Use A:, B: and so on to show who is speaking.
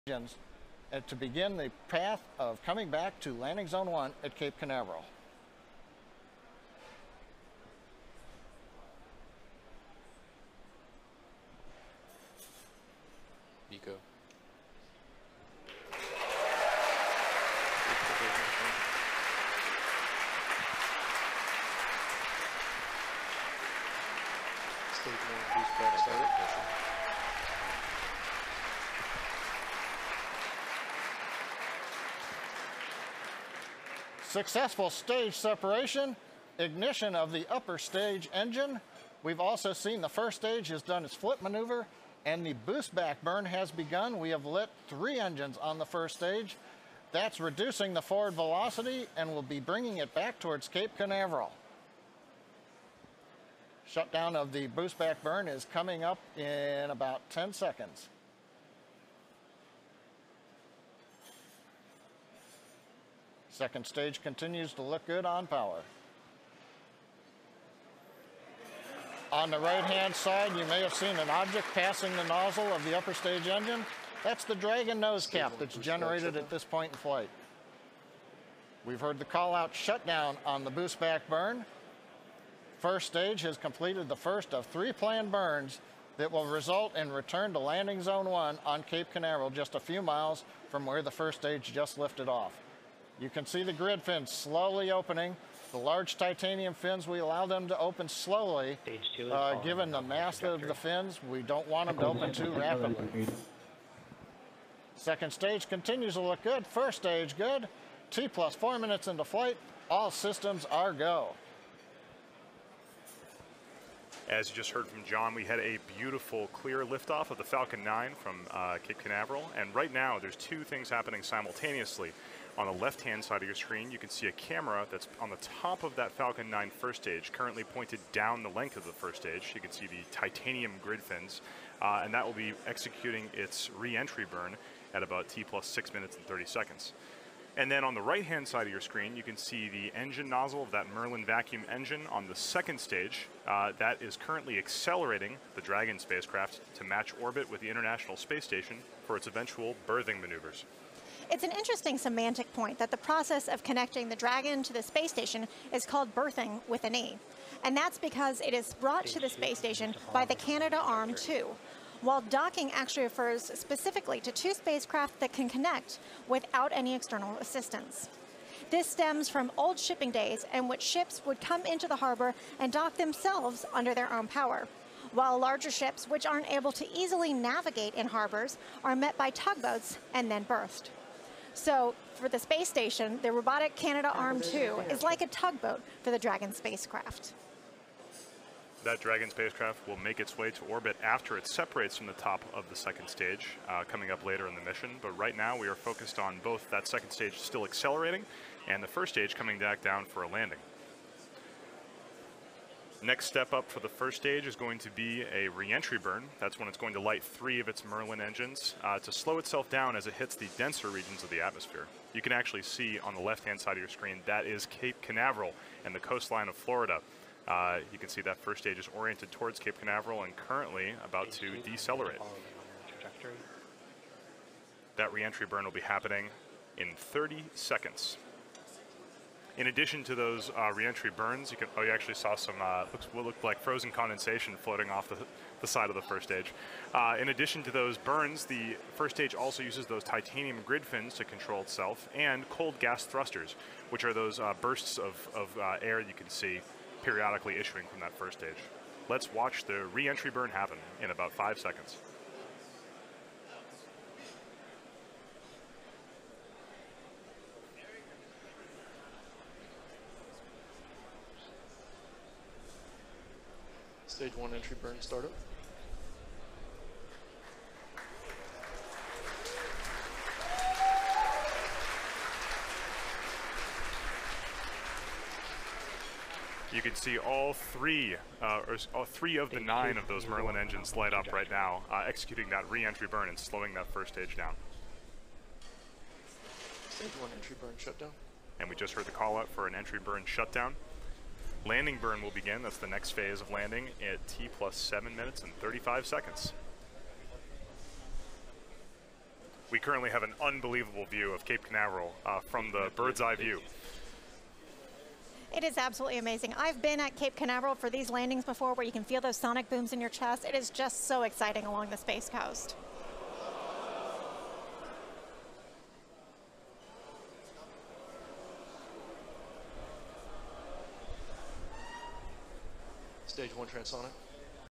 A: engines to begin the path of coming back to landing zone 1 at Cape Canaveral.
B: Nico. Stage 1 boost back started.
A: Successful stage separation, ignition of the upper stage engine. We've also seen the first stage has done its flip maneuver and the boost back burn has begun. We have lit 3 engines on the first stage. That's reducing the forward velocity and will be bringing it back towards Cape Canaveral. Shutdown of the boost back burn is coming up in about 10 seconds. Second stage continues to look good on power. On the right-hand side, you may have seen an object passing the nozzle of the upper stage engine. That's the Dragon nose cap that's generated at this point in flight. We've heard the call-out shutdown on the boost back burn. First stage has completed the first of 3 planned burns that will result in return to landing zone 1 on Cape Canaveral, just a few miles from where the first stage just lifted off. You can see the grid fins slowly opening. The large titanium fins, we allow them to open slowly. Given the mass of the fins, we don't want them to open too rapidly. Second stage continues to look good. First stage good. T plus 4 minutes into flight. All systems are go.
C: As you just heard from John, we had a beautiful clear liftoff of the Falcon 9 from Cape Canaveral. And right now, there's 2 things happening simultaneously. On the left-hand side of your screen, you can see a camera that's on the top of that Falcon 9 first stage, currently pointed down the length of the first stage. You can see the titanium grid fins, and that will be executing its re-entry burn at about T plus 6 minutes and 30 seconds. And then on the right-hand side of your screen, you can see the engine nozzle of that Merlin vacuum engine on the second stage. That is currently accelerating the Dragon spacecraft to match orbit with the International Space Station for its eventual berthing maneuvers.
D: It's an interesting semantic point that the process of connecting the Dragon to the space station is called berthing with an E. And that's because it is brought to the space station by the Canadarm2, while docking actually refers specifically to 2 spacecraft that can connect without any external assistance. This stems from old shipping days in which ships would come into the harbor and dock themselves under their own power, while larger ships, which aren't able to easily navigate in harbors, are met by tugboats and then berthed. So for the space station, the robotic Canadarm2 is like a tugboat for the Dragon spacecraft.
C: That Dragon spacecraft will make its way to orbit after it separates from the top of the second stage, coming up later in the mission. But right now we are focused on both that second stage still accelerating and the first stage coming back down for a landing. Next step up for the first stage is going to be a re-entry burn. That's when it's going to light 3 of its Merlin engines to slow itself down as it hits the denser regions of the atmosphere. You can actually see on the left-hand side of your screen, that is Cape Canaveral and the coastline of Florida. You can see that first stage is oriented towards Cape Canaveral and currently about to decelerate. That re-entry burn will be happening in 30 seconds. In addition to those re-entry burns, you actually saw some what looked like frozen condensation floating off the side of the first stage. In addition to those burns, the first stage also uses those titanium grid fins to control itself and cold gas thrusters, which are those bursts of air you can see periodically issuing from that first stage. Let's watch the re-entry burn happen in about 5 seconds.
B: Stage 1 entry burn startup.
C: You can see all 3 of the 9 of those Merlin engines light up right now, executing that re-entry burn and slowing that first stage down.
B: Stage 1 entry burn shutdown.
C: And we just heard the call out for an entry burn shutdown. Landing burn will begin. That's the next phase of landing at T plus 7 minutes and 35 seconds. we currently have an unbelievable view of Cape Canaveral from the bird's eye view.
D: It is absolutely amazing. I've been at Cape Canaveral for these landings before where you can feel those sonic booms in your chest. It is just so exciting along the Space Coast.
B: Stage 1 transonic.